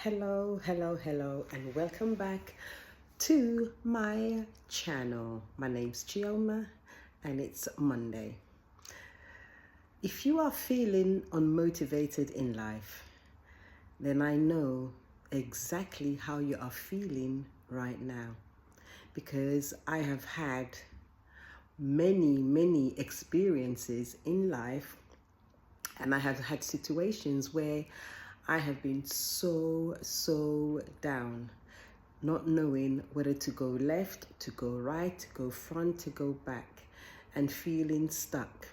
Hello, and welcome back to my channel. My name's Chioma, and it's Monday. If you are feeling unmotivated in life, then I know exactly how you are feeling right now, because I have had many experiences in life, and I have had situations where I have been so down, not knowing whether to go left, to go right, to go front, to go back, and feeling stuck.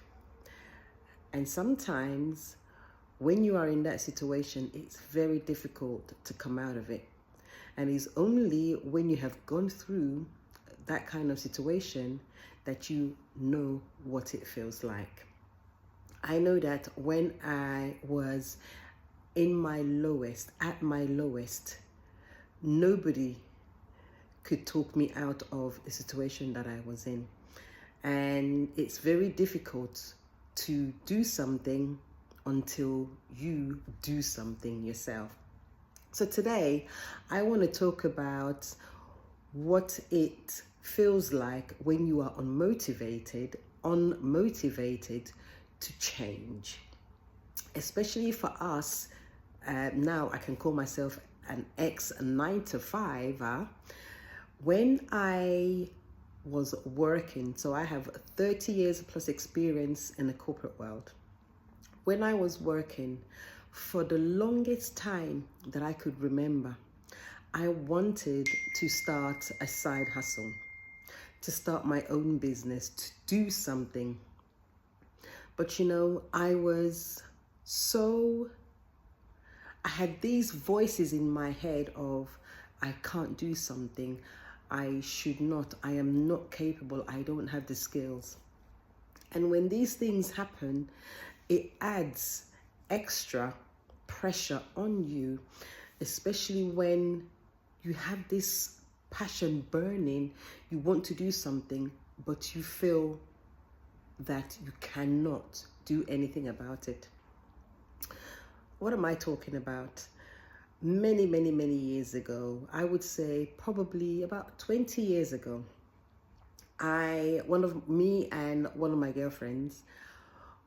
And sometimes when you are in that situation, it's very difficult to come out of it. And it's only when you have gone through that kind of situation that you know what it feels like. I know that when I was at my lowest, nobody could talk me out of the situation that I was in. And it's very difficult to do something until you do something yourself. So today, I want to talk about what it feels like when you are unmotivated to change. Especially for us, now I can call myself an ex 9-to-5. When I was working, so I have 30 years plus experience in the corporate world. When I was working, for the longest time that I could remember, I wanted to start a side hustle, to start my own business, to do something. But I had these voices in my head of, I can't do something, I should not, I am not capable, I don't have the skills. And when these things happen, it adds extra pressure on you, especially when you have this passion burning, you want to do something, but you feel that you cannot do anything about it. What am I talking about? Many years ago, I would say probably about 20 years ago, me and one of my girlfriends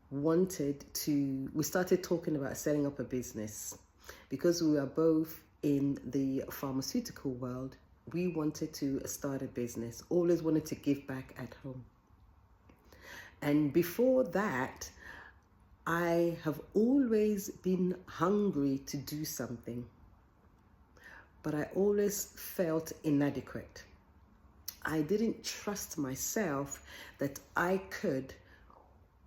we started talking about setting up a business. Because we are both in the pharmaceutical world, we wanted to start a business, always wanted to give back at home. And before that, I have always been hungry to do something, but I always felt inadequate. I didn't trust myself that I could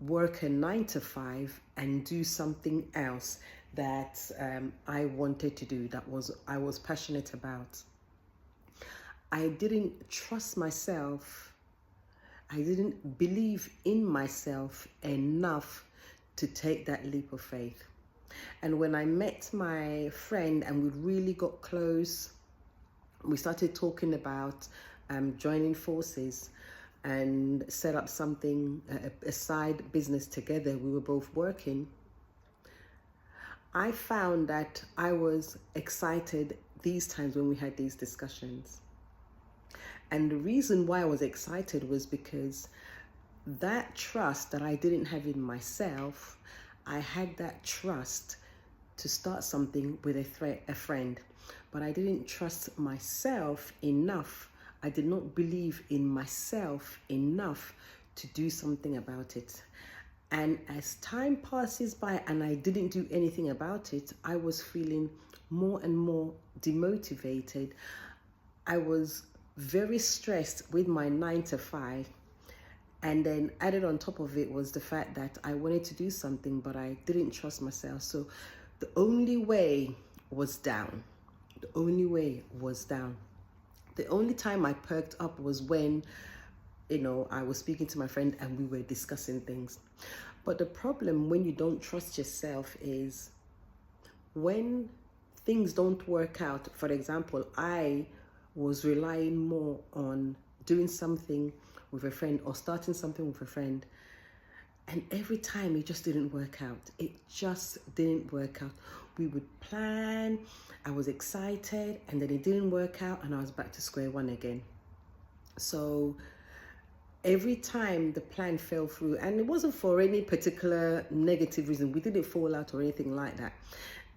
work a 9-to-5 and do something else that I wanted to do, I was passionate about. I didn't trust myself. I didn't believe in myself enough to take that leap of faith. And when I met my friend and we really got close, we started talking about joining forces and set up something, a side business together. We were both working. I found that I was excited these times when we had these discussions. And the reason why I was excited was because that trust that I didn't have in myself, I had that trust to start something with a friend, but I didn't trust myself enough. I did not believe in myself enough to do something about it. And as time passes by and I didn't do anything about it, I was feeling more and more demotivated. I was very stressed with my 9-to-5. And then added on top of it was the fact that I wanted to do something, but I didn't trust myself. So the only way was down. The only way was down. The only time I perked up was when, I was speaking to my friend and we were discussing things. But the problem when you don't trust yourself is when things don't work out. For example, I was relying more on doing something with a friend or starting something with a friend, and every time it just didn't work out. It just didn't work out. We would plan, I was excited, and then it didn't work out, and I was back to square one again. So every time the plan fell through, and it wasn't for any particular negative reason, we didn't fall out or anything like that.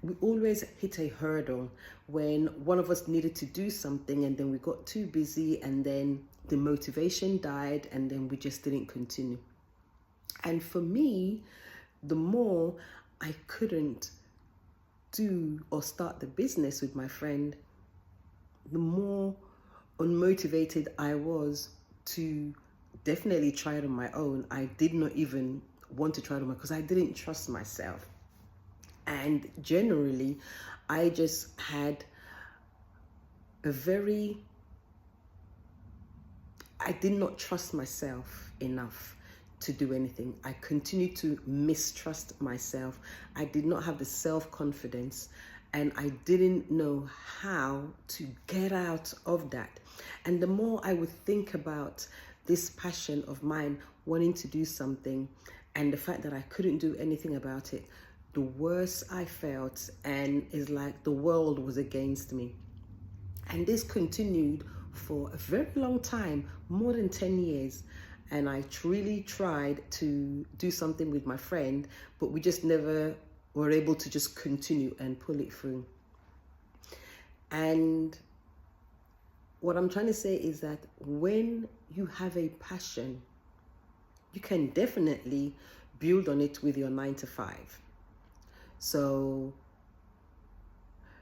We always hit a hurdle when one of us needed to do something, and then we got too busy, and then the motivation died, and then we just didn't continue. And for me, the more I couldn't do or start the business with my friend, the more unmotivated I was to definitely try it on my own. I did not even want to try it on my own because I didn't trust myself. And generally, I just had I did not trust myself enough to do anything. I continued to mistrust myself. I did not have the self-confidence, and I didn't know how to get out of that. And the more I would think about this passion of mine, wanting to do something, and the fact that I couldn't do anything about it, the worse I felt, and it's like the world was against me. And this continued for a very long time, more than 10 years. And I really tried to do something with my friend, but we just never were able to just continue and pull it through. And what I'm trying to say is that when you have a passion, you can definitely build on it with your 9 to 5. So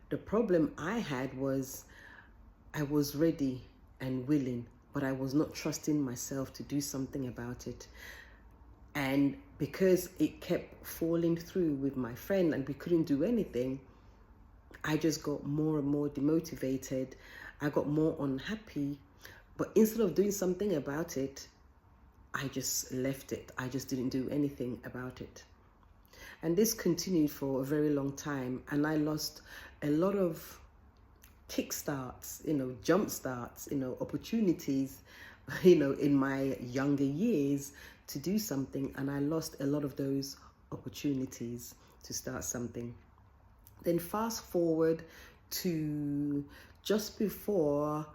the problem I had was I was ready and willing, but I was not trusting myself to do something about it. And because it kept falling through with my friend and we couldn't do anything, I just got more and more demotivated. I got more unhappy. But instead of doing something about it, I just left it. I just didn't do anything about it. And this continued for a very long time. And I lost a lot of kickstarts, jump starts, opportunities, in my younger years to do something. And I lost a lot of those opportunities to start something. Then fast forward to just before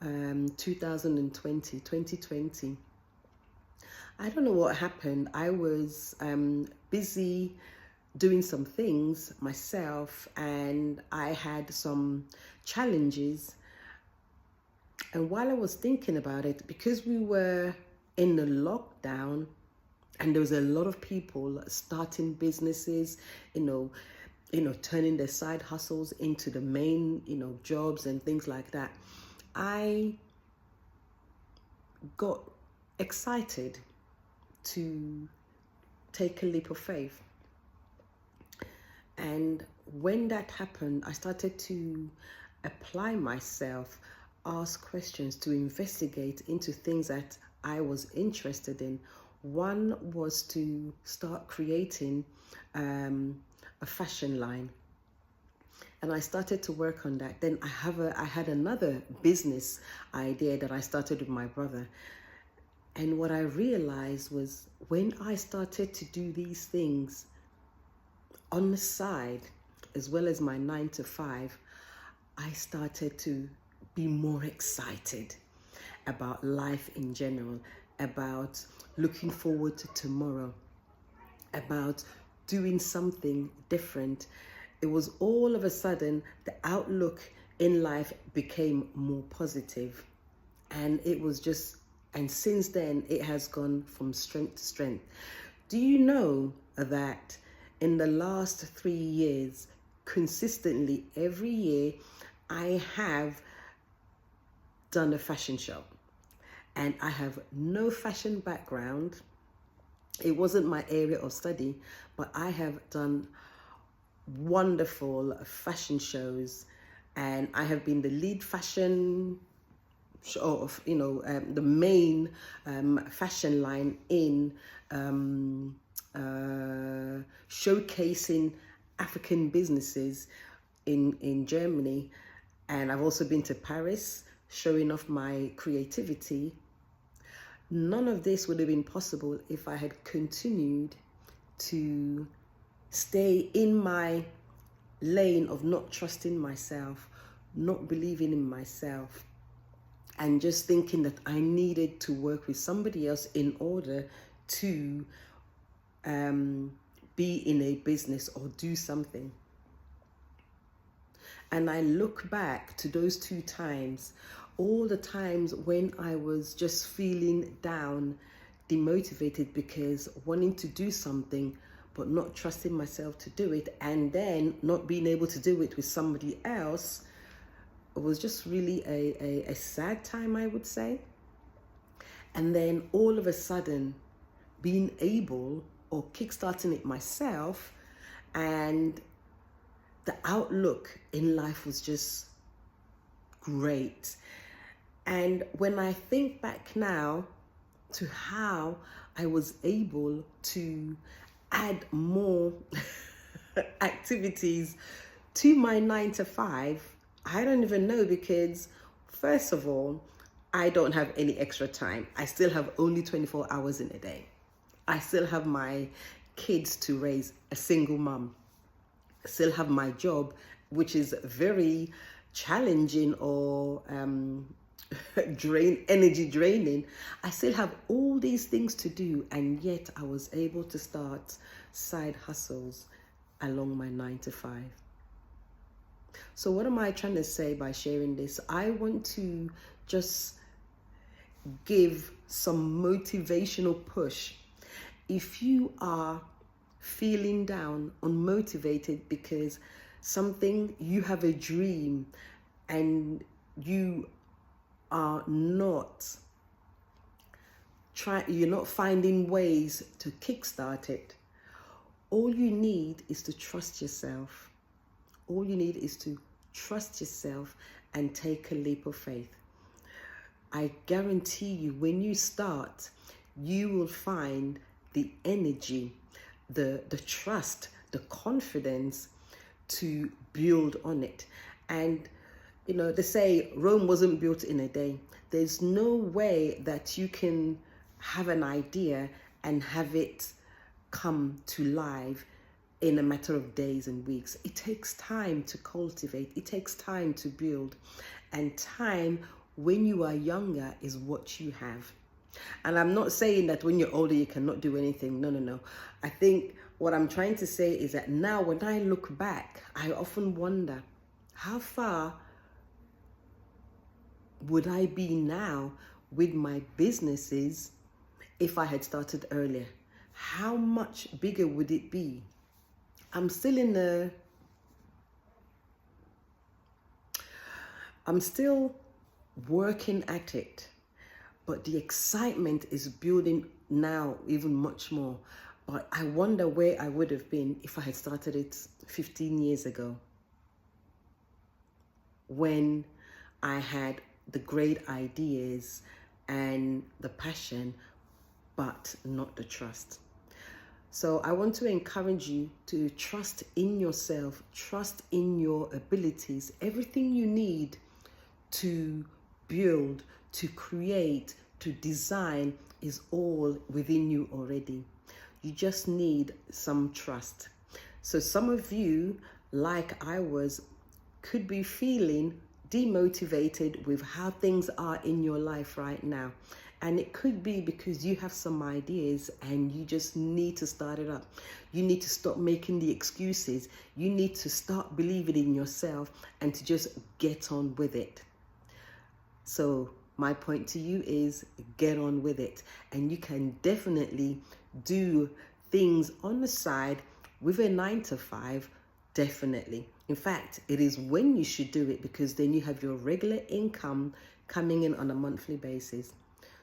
2020. I don't know what happened. I was busy doing some things myself, and I had some challenges. And while I was thinking about it, because we were in the lockdown and there was a lot of people starting businesses, turning their side hustles into the main, jobs and things like that, I got excited to take a leap of faith. And when that happened, I started to apply myself, ask questions, to investigate into things that I was interested in. One was to start creating a fashion line. And I started to work on that. Then I had another business idea that I started with my brother. And what I realized was when I started to do these things on the side, as well as my 9 to 5, I started to be more excited about life in general, about looking forward to tomorrow, about doing something different. It was all of a sudden the outlook in life became more positive. And and since then it has gone from strength to strength. Do you know that in the last 3 years, consistently every year, I have done a fashion show? And I have no fashion background. It wasn't my area of study, but I have done wonderful fashion shows, and I have been the lead fashion show of, the main fashion line in showcasing African businesses in Germany. And I've also been to Paris, showing off my creativity. None of this would have been possible if I had continued to stay in my lane of not trusting myself, not believing in myself, and just thinking that I needed to work with somebody else in order to be in a business or do something. And I look back to those 2 times, all the times when I was just feeling down, demotivated because wanting to do something but not trusting myself to do it, and then not being able to do it with somebody else. It was just really a sad time, I would say. And then all of a sudden being able or kickstarting it myself, and the outlook in life was just great. And when I think back now to how I was able to add more activities to my 9 to 5, I don't even know, because first of all, I don't have any extra time. I still have only 24 hours in a day. I still have my kids to raise, a single mom. I still have my job, which is very challenging or energy draining. I still have all these things to do, and yet I was able to start side hustles along my 9 to 5. So what am I trying to say by sharing this? I want to just give some motivational push. If you are feeling down, unmotivated because you have a dream and you are you're not finding ways to kickstart it, all you need is to trust yourself. All you need is to trust yourself and take a leap of faith. I guarantee you, when you start, you will find the energy, the trust, the confidence to build on it. And they say Rome wasn't built in a day. There's no way that you can have an idea and have it come to life in a matter of days and weeks. It takes time to cultivate. It takes time to build. And time, when you are younger, is what you have. And I'm not saying that when you're older, you cannot do anything. No. I think what I'm trying to say is that now when I look back, I often wonder, how far would I be now with my businesses if I had started earlier? How much bigger would it be? I'm still working at it, but the excitement is building now even much more. But I wonder where I would have been if I had started it 15 years ago, when I had the great ideas and the passion, but not the trust. So I want to encourage you to trust in yourself, trust in your abilities. Everything you need to build, to create, to design is all within you already. You just need some trust. So some of you, like I was, could be feeling demotivated with how things are in your life right now. And it could be because you have some ideas and you just need to start it up. You need to stop making the excuses. You need to start believing in yourself and to just get on with it. So my point to you is, get on with it. And you can definitely do things on the side with a 9 to 5, definitely. In fact, it is when you should do it, because then you have your regular income coming in on a monthly basis.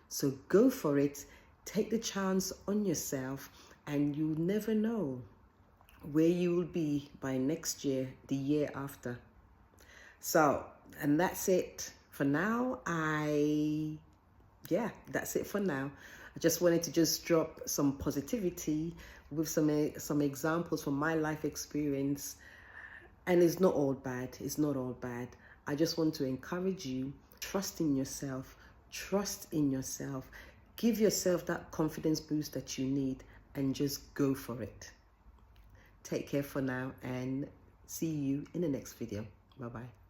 So go for it, take the chance on yourself, and you never know where you will be by next year, the year after. So, and that's it for now. That's it for now. I just wanted to just drop some positivity with some examples from my life experience. And it's not all bad. It's not all bad. I just want to encourage you, trust in yourself. Trust in yourself. Give yourself that confidence boost that you need and just go for it. Take care for now, and See you in the next video. Bye-bye.